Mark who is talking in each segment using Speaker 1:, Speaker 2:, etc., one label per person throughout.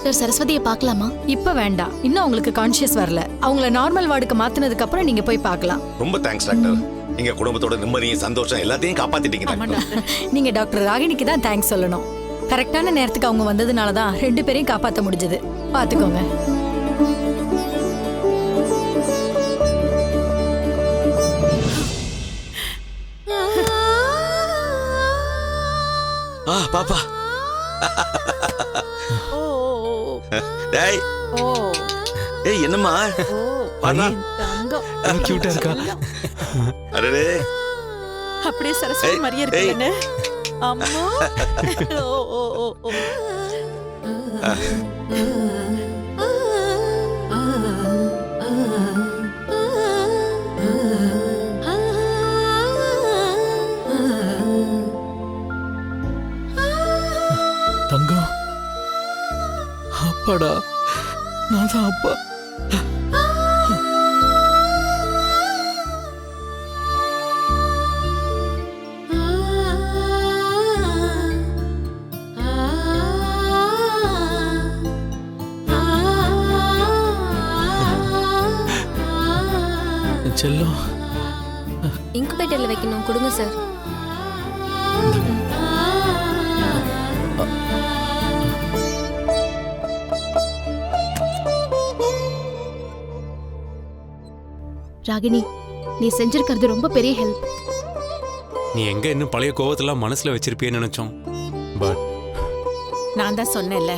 Speaker 1: Doctor சரஸ்வதியை பார்க்கலாமா?
Speaker 2: இப்ப வேண்டாம், இன்னும் அவங்களுக்கு கான்ஷியஸ் வரல. அவங்கள நார்மல் வார்டுக்கு மாத்தினதுக்கு அப்புறம் நீங்க போய் பார்க்கலாம்.
Speaker 3: ரொம்ப தேங்க்ஸ் டாக்டர். நீங்க குடும்பத்தோட நிம்மதியும் சந்தோஷம் எல்லாத்தையும் காப்பாத்திட்டீங்க டாக்டர்.
Speaker 2: நீங்க டாக்டர் ராகினிக்கு தான் தேங்க்ஸ் சொல்லணும். கரெக்டான நேரத்துக்கு அவங்க வந்ததுனால தான் 2 பேரையும் காப்பாற்ற முடிஞ்சது. பாத்துக்கோங்க.
Speaker 3: பாப்பா. டேய். ஏய் என்னம்மா? பாண்ணா.
Speaker 4: கியூட்டா இருக்கா?
Speaker 3: அடடே.
Speaker 5: அப்படியே சரஸ்வதி மாதிரியே இருக்குன்னு. அம்மா.
Speaker 4: தங்கம். அப்பாடா, நான் தான் அப்பா. செல்லம்,
Speaker 1: இன்குபேட்டர்ல வைக்கணும், கொடுங்க சார். ராகினி, நீ செஞ்சிருக்கிறது ரொம்ப பெரிய ஹெல்ப்.
Speaker 6: நீ எங்க இன்னும் பழைய கோவத்தெல்லாம் மனசுல வச்சிருப்பியன்னு நினைச்சோம். பட்
Speaker 5: நான் தான் சொன்னேன்ல,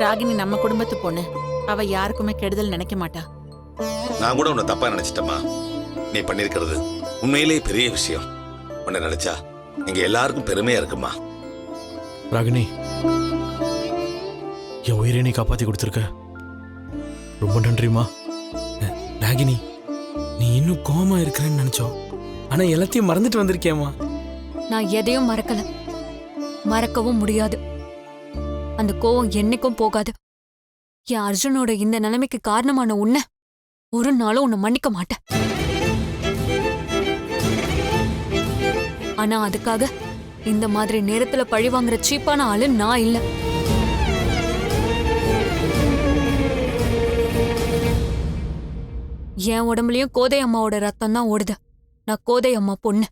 Speaker 5: ராகினி நம்ம குடும்பத்து பொண்ணு. அவ யாருக்குமே கெடுதல் நினைக்க மாட்டா.
Speaker 3: நான் கூட உன்னை தப்பா நினைச்சிட்டேம்மா. நீ பண்ணிருக்கிறது உண்மையிலேயே பெரிய விஷயம். உன்னை நினைச்சா எங்க எல்லாருக்கும் பெருமையா இருக்குமா.
Speaker 4: ராகினி, என் உயிரை நீ காப்பாத்தி கொடுத்துருக்க. ரொம்ப நன்றிமா. ராகினி, நீ இன்னும் கோமா இருக்கிறேன்னு நினைச்சோம். ஆனா எல்லாத்தையும் மறந்துட்டு வந்திருக்கியாமா.
Speaker 7: நான் எதையும் மறக்கல, மறக்கவும் முடியாது. அந்த கோவம் என்னைக்கும் போகாது. என் அர்ஜுனோட இந்த நிலைமைக்கு காரணமான உன்னை ஒரு நாளும் உன்னை மன்னிக்க மாட்டேன். ஆனா அதுக்காக இந்த மாதிரி நேரத்துல பழி வாங்குற சீப்பான ஆளு நான் இல்ல. என் உடம்புலயும் கோதை அம்மாவோட ரத்தம் தான் ஓடுது. நான் கோதை அம்மா பொண்ணு.